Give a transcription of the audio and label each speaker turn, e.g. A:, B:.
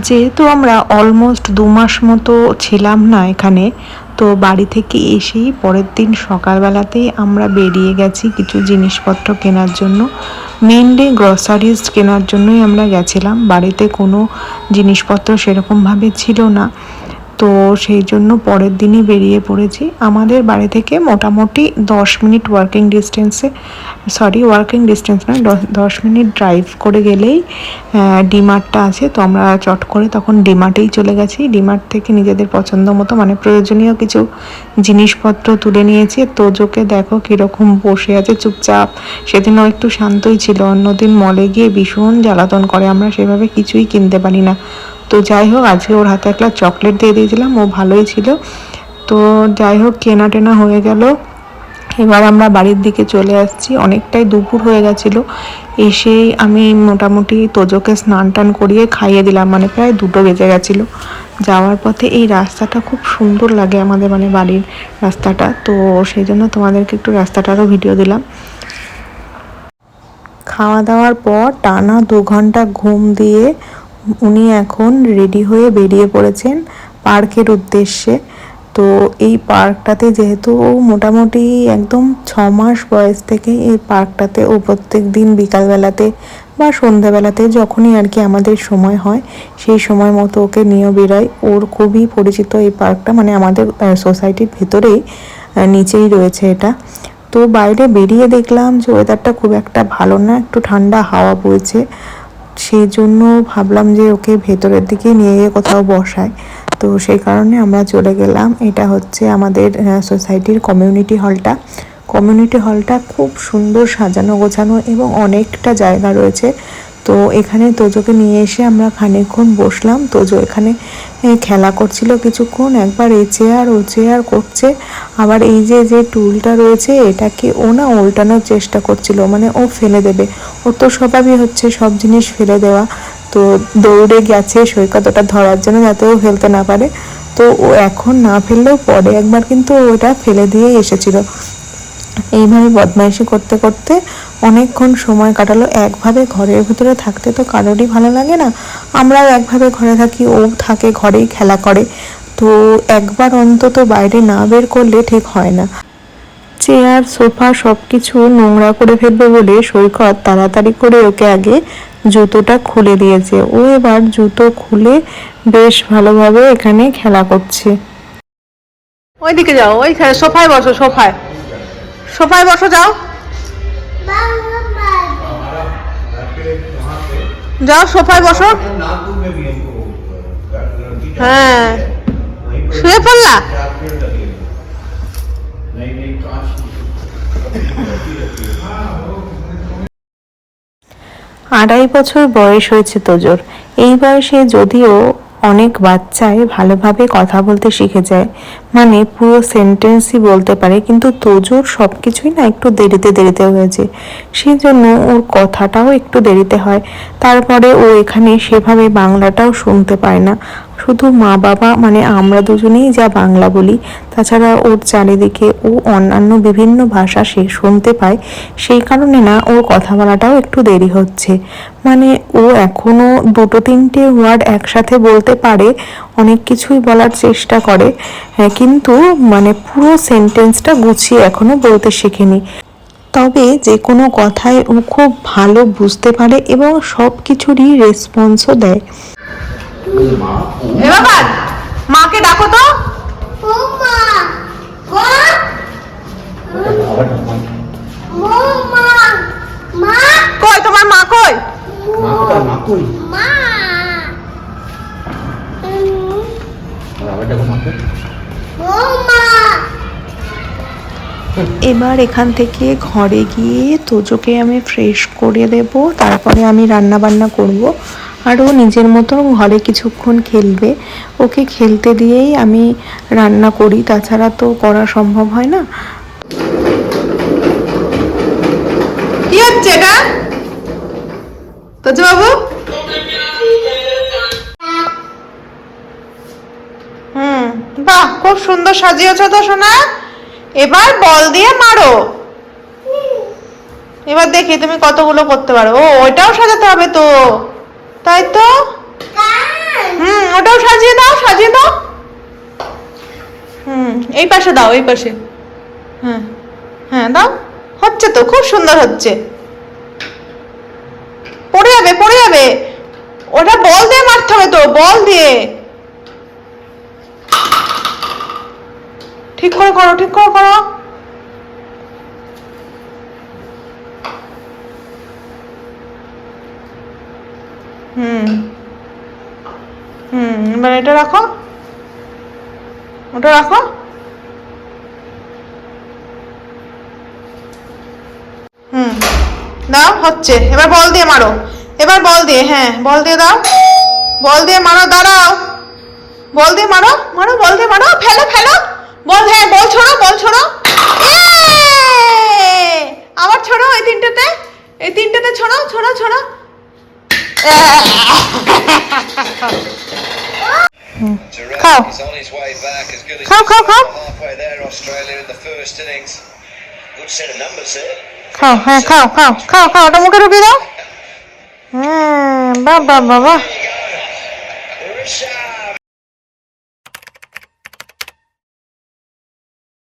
A: যেহেতু আমরা অলমোস্ট 2 মাস মতো ছিলাম না এখানে, তো বাড়ি থেকে এসেই পরের দিন সকালবেলাতেই আমরা বেরিয়ে গেছি কিছু জিনিসপত্র কেনার জন্য। মেনলি গ্রসারিজ কেনার জন্যই আমরা গেছিলাম, বাড়িতে কোনো জিনিসপত্র সেরকমভাবে ছিল না, তো সেই জন্য পরের দিনই বেরিয়ে পড়েছি। আমাদের বাড়ি থেকে মোটামুটি 10 মিনিট ওয়ার্কিং ডিস্টেন্স নয়, 10 মিনিট ড্রাইভ করে গেলেই ডিমার্টটা আছে। তো আমরা চট করে তখন ডিমার্টেই চলে গেছি। ডিমার্ট থেকে নিজেদের পছন্দ মতো মানে প্রয়োজনীয় কিছু জিনিসপত্র তুলে নিয়েছি। তোজোকে দেখো কীরকম বসে আছে চুপচাপ, সেদিনও একটু শান্তই ছিল, অন্যদিন মলে গিয়ে ভীষণ জ্বালাতন করে, আমরা সেভাবে কিছুই কিনতে পারি না। তো যাই হোক, আজকে ওর হাতে একটা চকলেট দিয়ে দিয়েছিলাম, ও ভালোই ছিল। তো যাই হোক, কেনা টেনা হয়ে গেল। এবার আমরা বাড়ির দিকে চলে আসছি, অনেকটাই দুপুর হয়ে গেছিলো। এসেই আমি মোটামুটি তোজোকে স্নান টান করিয়ে খাইয়ে দিলাম, মানে প্রায় 2টো বেজে গেছিলো। যাওয়ার পথে এই রাস্তাটা খুব সুন্দর লাগে আমাদের, মানে বাড়ির রাস্তাটা, তো সেই জন্য তোমাদেরকে একটু রাস্তাটারও ভিডিও দিলাম। খাওয়া দাওয়ার পর টানা 2 ঘন্টা ঘুম দিয়ে উনি এখন রেডি হয়ে বেরিয়ে পড়েছেন পার্কের উদ্দেশ্যে। তো এই পার্কটাতে যেহেতু ও মোটামুটি একদম 6 মাস বয়স থেকে এই পার্কটাতে ও প্রত্যেক দিন বিকালবেলাতে বা সন্ধ্যাবেলাতে যখনই আর কি আমাদের সময় হয় সেই সময় মতো ওকে নিয়ে বেরোয়। ওর খুবই পরিচিত এই পার্কটা, মানে আমাদের সোসাইটির ভেতরেই নিচেই রয়েছে এটা। তো বাইরে বেরিয়ে দেখলাম যে ওয়েদারটা খুব একটা ভালো না, একটু ঠান্ডা হাওয়া বইছে, সেই জন্য ভাবলাম যে ওকে ভেতরের দিকে নিয়ে গিয়ে কোথাও বসায়। তো সেই কারণে আমরা চলে গেলাম। এটা হচ্ছে আমাদের সোসাইটির কমিউনিটি হলটা খুব সুন্দর সাজানো গোছানো এবং অনেকটা জায়গা রয়েছে। তো এখানে তোজোকে নিয়ে এসে আমরা খানিকক্ষণ বসলাম। তোজো এখানে খেলা করছিল কিছুক্ষণ, একবার এই চেয়ার ও চেয়ার করছে, আবার এই যে টুলটা রয়েছে এটাকে ও না উল্টানোর চেষ্টা করছিল, মানে ও ফেলে দেবে, ওর তো স্বভাবই হচ্ছে সব জিনিস ফেলে দেওয়া। তো দৌড়ে গেছে সৈকত ওটা ধরার জন্য যাতে ও ফেলতে না পারে। তো ও এখন না ফেললেও পরে একবার কিন্তু ওটা ফেলে দিয়ে এসেছিল। এইভাবে বদমাইশি করতে করতে অনেকক্ষণ সময় কাটালো। একভাবে ঘরের ভিতরে থাকতে তো কারোরই ভালো লাগে না, আমরাও একভাবে ঘরে থাকি, ও থাকে ঘরেই খেলা করে। তো একবার অন্তত বাইরে না বের করলে ঠিক হয় না। চেয়ার সোফা সব কিছু নোংরা করে ফেলবে বলে সৈকত তাড়াতাড়ি করে ওকে আগে জুতোটা খুলে দিয়েছে। ও এবার জুতো খুলে বেশ ভালোভাবে এখানে খেলা করছে।
B: ওইদিকে যাও, ওই সোফায় বসো, সোফায় বসো, যাও সোফায় বসো। হ্যাঁ, শুয়ে পড়লা?
A: 2.5 বছর বয়স হয়েছে তোজোর। এই বয়সে যদিও অনেক বাচ্চাই ভালোভাবে কথা বলতে শিখে যায়, মানে পুরো সেন্টেন্সই বলতে পারে, কিন্তু তোজোর সব কিছুই না একটু দেরিতে হয়েছে, সেই জন্য ওর কথাটাও একটু দেরিতে হয়। তারপরে ও এখানে সেভাবে বাংলাটাও শুনতে পায় না, শুধু মা বাবা মানে আমরা দুজনেই যা বাংলা বলি, তাছাড়া ওর চারিদিকে ও অন্যান্য বিভিন্ন ভাষা সে শুনতে পায়, সেই কারণে না ওর কথা বলাটাও একটু দেরি হচ্ছে। মানে ও এখনো 2-3টে ওয়ার্ড একসাথে বলতে পারে, অনেক কিছুই বলার চেষ্টা করে, কিন্তু মানে পুরো সেন্টেন্সটা গুছিয়ে এখনো বলতে শেখেনি। তবে যে কোনো কথায় ও খুব ভালো বুঝতে পারে এবং সব কিছুরই রেসপন্সও দেয়।
B: মাকে ডাকো তো। কই তোমার মা? কই
A: এবার এখান থেকে ঘরে গিয়ে তোজোকে আমি ফ্রেশ করে দেব, তারপরে আমি রান্না বান্না করব, আর ও নিজের মতো ঘরে কিছুক্ষণ খেলবে। ওকে খেলতে দিয়েই আমি রান্না করি, তাছাড়া তো করা সম্ভব হয় না।
B: কি হচ্ছে এটা তোজো বাবু? বাহ, খুব সুন্দর সাজিয়েছো তো সোনা। এবার বল দিয়ে মারো। এবার দেখি তুমি কতগুলো করতে পারো। ও ওইটাও সাজাতে হবে তো, তাই তো? ওটাও সাজিয়ে দাও, সাজিয়ে দাও। এই পাশে দাও, এই পাশে। হ্যাঁ হ্যাঁ দাও। হচ্ছে তো, খুব সুন্দর হচ্ছে। পড়ে যাবে, পড়ে যাবে। ওটা বল দিয়ে মারতে হবে তো, বল দিয়ে। ঠিক করে করো, ঠিক করে করো। এবার এটা রাখো, ওটা রাখো। দাও, হচ্ছে। এবার বল দিয়ে মারো, এবার বল দিয়ে, হ্যাঁ বল দিয়ে দাও, বল দিয়ে মারো। দাঁড়াও, বল দিয়ে মারো, মারো, বল দিয়ে মারো। ফেলো, ফেলো বল। হ্যাঁ বল ছোড়ো, বল ছোড়ো। আবার ছোড়ো, এই তিনটাতে, এই তিনটাতে ছোড়ো, ছোড়ো, ছোড়ো। খাও, খাও, খাও, খাও, খাও। হ্যাঁ খাও, খাও, খাও, খাও। ওটা মুখে ঢুকিয়ে দাও। হ্যাঁ, বাহ বাহ বাহ বাহ।